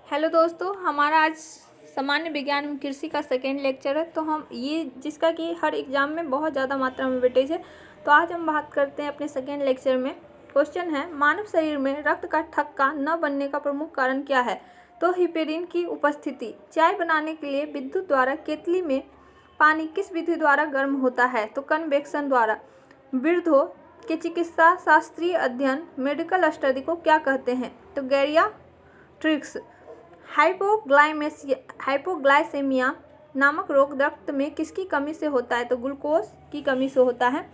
Hello दोस्तों, हमारा आज सामान्य विज्ञान में कृषि का सेकेंड लेक्चर है। तो हम ये जिसका कि हर एग्जाम में बहुत ज़्यादा मात्रा में वेटेज है। तो आज हम बात करते हैं अपने सेकेंड लेक्चर में। क्वेश्चन है, मानव शरीर में रक्त का थक्का न बनने का प्रमुख कारण क्या है? तो हिपेरिन की उपस्थिति। चाय बनाने के लिए विद्युत द्वारा केतली में पानी किस विधि द्वारा गर्म होता है? तो कन्वेक्शन द्वारा। वृद्धों के चिकित्सा शास्त्रीय अध्ययन मेडिकल स्टडी को क्या कहते हैं? तो गैरियाट्रिक्स। हाइपोग्लाइसेमिया नामक रोग रक्त में किसकी कमी से होता है? तो ग्लूकोज की कमी से होता है।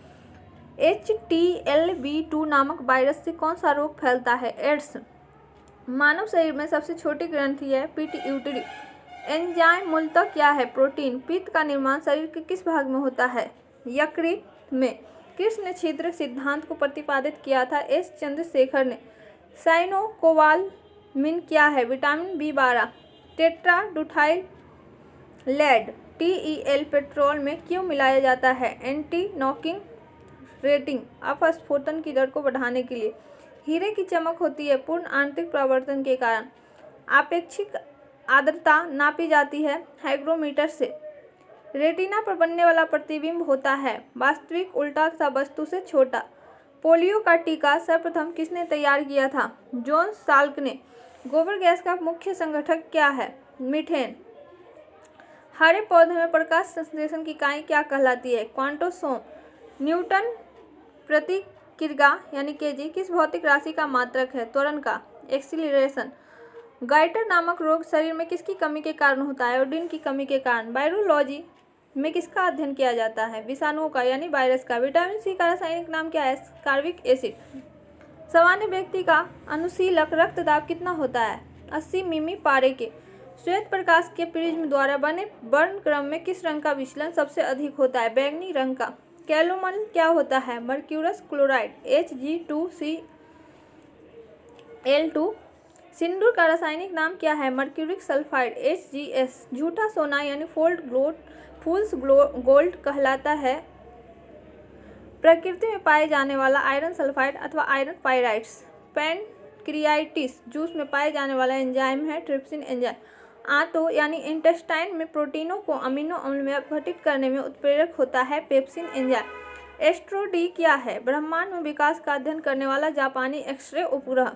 HTLV2 नामक वायरस से कौन सा रोग फैलता है? एड्स। मानव शरीर में सबसे छोटी ग्रंथि है पिट्यूटरी। एंजाइम मूलतः क्या है? प्रोटीन। पित्त का निर्माण शरीर के किस भाग में होता है? यकृत में। किसने छिद्र सिद्धांत को प्रतिपादित किया था? एस चंद्रशेखर ने। साइनोकोबालामिन क्या है? Vitamin B12। Tetraethyl lead TEL petrol में क्यों मिलाया जाता है? एंटी नॉकिंग रेटिंग अपस्फोटन की दर को बढ़ाने के लिए। हीरे की चमक होती है पूर्ण आंतरिक परावर्तन के कारण। आपेक्षिक आर्द्रता नापी जाती है हाइग्रोमीटर से। रेटिना पर बनने वाला प्रतिबिंब होता है वास्तविक उल्टा सा वस्तु से छोटा। पोलियो का टीका सर्वप्रथम किसने तैयार किया था? जॉन साल्क ने। गोबर गैस का मुख्य संगठक क्या है? मीथेन। हरे पौधे में प्रकाश संश्लेषण की इकाई क्या कहलाती है? क्वांटोसोम। न्यूटन प्रतिक्रिया यानी केजी किस भौतिक राशि का मात्रक है? त्वरण का। एक्सीलरेशन। गाइटर नामक रोग शरीर में किसकी कमी के कारण होता है? आयोडीन की कमी के कारण। वायरोलॉजी में किसका अध्ययन किया जाता है? विषाणुओं का यानी वायरस का। विटामिन सी का रासायनिक नाम क्या है? कार्बिक एसिड। सामान्य व्यक्ति का अनुशीलक रक्तदाब कितना होता है? 80 मिमी पारे के। श्वेत प्रकाश के प्रिज्म द्वारा बने वर्णक्रम में किस रंग का विचलन सबसे अधिक होता है? बैंगनी रंग का। कैलोमल क्या होता है? Mercurous chloride Hg2Cl2। सिंदूर का रासायनिक नाम क्या है? Mercuric sulphide HgS। झूठा सोना यानी फूल्स गोल्ड कहलाता है प्रकृति में पाए जाने वाला आयरन सल्फाइड अथवा आयरन पाइराइड्स। पैनक्रियाटिस जूस में पाए जाने वाला एंजाइम है ट्रिप्सिन एंजाइम। आंतों यानी इंटेस्टाइन में प्रोटीनों को अमीनो अम्ल में अपघटित करने में उत्प्रेरक होता है पेप्सिन एंजाइम। एस्ट्रो डी क्या है? ब्रह्मांड में विकास का अध्ययन करने वाला जापानी एक्सरे उपग्रह।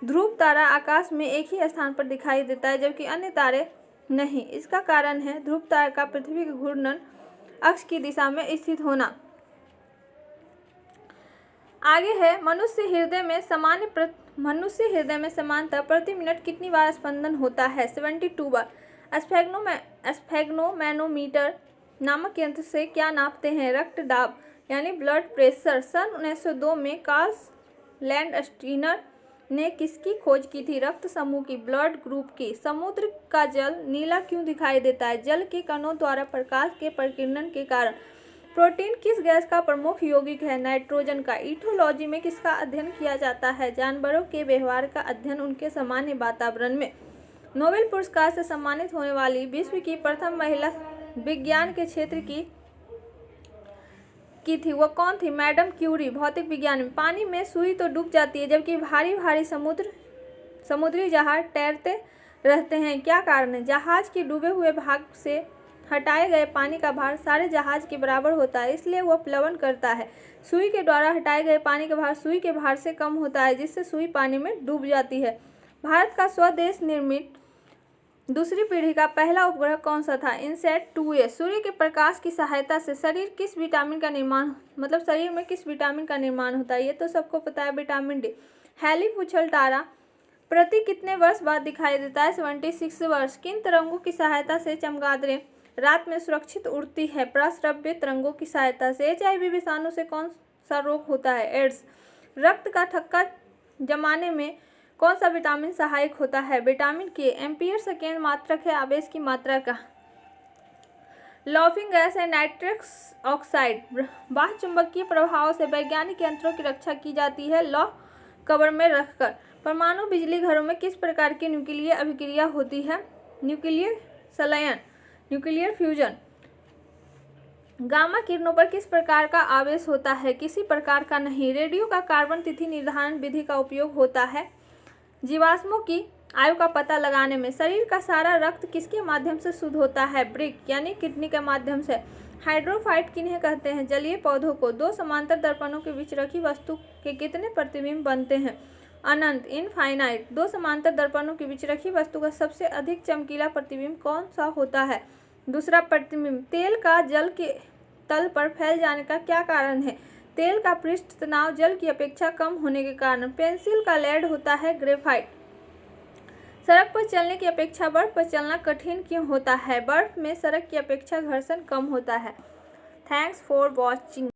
ध्रुव तारा आकाश में एक ही स्थान पर दिखाई देता है जबकि अन्य तारे नहीं। इसका कारण है ध्रुव तारा का पृथ्वी के घूर्णन अक्ष की दिशा में स्थित होना। आगे है, मनुष्य हृदय में सामान्यतः प्रति मिनट कितनी बार स्पंदन होता है? 72 बार। स्फेग्नोमैनोमीटर नामक यंत्र से क्या नापते हैं? रक्त दाब यानी ब्लड प्रेशर। सन 1902 में कार्ल लैंडस्टीनर ने किसकी खोज की थी? रक्त समूह की, ब्लड ग्रुप की। समुद्र का जल नीला क्यों दिखाई देता है? जल के कणों द्वारा प्रकाश के प्रकीर्णन के कारण। प्रोटीन किस गैस का प्रमुख यौगिक है? नाइट्रोजन का। इथोलॉजी में किसका अध्ययन किया जाता है? जानवरों के व्यवहार का अध्ययन उनके सामान्य वातावरण में। नोबेल पुरस्कार से सम्मानित होने वाली विश्व की प्रथम महिला विज्ञान के क्षेत्र की थी, वह कौन थी? Madam Curie. भौतिक विज्ञान में पानी में सुई तो डूब जाती है जबकि भारी समुद्री जहाज तैरते रहते हैं, क्या कारण है? जहाज के डूबे हुए भाग से हटाए गए पानी का भार सारे जहाज के बराबर होता है, इसलिए वह प्लवन करता है। सुई के द्वारा हटाए गए पानी का भार सुई के भार से कम होता है जिससे सुई पानी में डूब जाती है। भारत का स्वदेश निर्मित दूसरी पीढ़ी का पहला उपग्रह कौन सा था? INSAT 2A। सूर्य के प्रकाश की सहायता से शरीर में किस विटामिन का निर्माण होता है? ये तो सबको पता है, विटामिन D। हैली पूछल तारा प्रति कितने वर्ष बाद दिखाई देता है? 76 वर्ष। किन तरंगों की सहायता से चमगादड़ें रात में सुरक्षित उड़ती है? प्रस्रव्य तरंगों की सहायता से। HIV विषाणु से कौन सा रोग होता है? एड्स। रक्त का थक्का जमाने में कौन सा विटामिन सहायक होता है? Vitamin K। एम्पीयर सेकेंड मात्रक है आवेश की मात्रा का। लॉफिंग गैस है नाइट्रस ऑक्साइड। बाह्य चुंबकीय प्रभाव से वैज्ञानिक यंत्रों की रक्षा की जाती है लौह कवर में रखकर। परमाणु बिजली घरों में किस प्रकार की न्यूक्लियर अभिक्रिया होती है? न्यूक्लियर संलयन, न्यूक्लियर फ्यूजन। गामा किरणों पर किस प्रकार का आवेश होता है? किसी प्रकार का नहीं। रेडियो का कार्बन तिथि निर्धारण विधि का उपयोग होता है जीवाश्मों की आयु का पता लगाने में। शरीर का सारा रक्त किसके माध्यम से शुद्ध होता है? ब्रिक यानी किडनी के माध्यम से। हाइड्रोफाइट किन्हें कहते हैं? जलीय पौधों को। दो समांतर दर्पणों के बीच रखी वस्तु के कितने प्रतिबिंब बनते हैं? अनंत, इनफाइनाइट। दो समांतर दर्पणों के बीच रखी वस्तु का सबसे अधिक चमकीला प्रतिबिंब कौन सा होता है? दूसरा प्रतिबिंब। तेल का जल के तल पर फैल जाने का क्या कारण है? तेल का पृष्ठ तनाव जल की अपेक्षा कम होने के कारण। पेंसिल का लेड होता है ग्रेफाइट। सड़क पर चलने की अपेक्षा बर्फ पर चलना कठिन क्यों होता है? बर्फ में सड़क की अपेक्षा घर्षण कम होता है। Thanks for watching.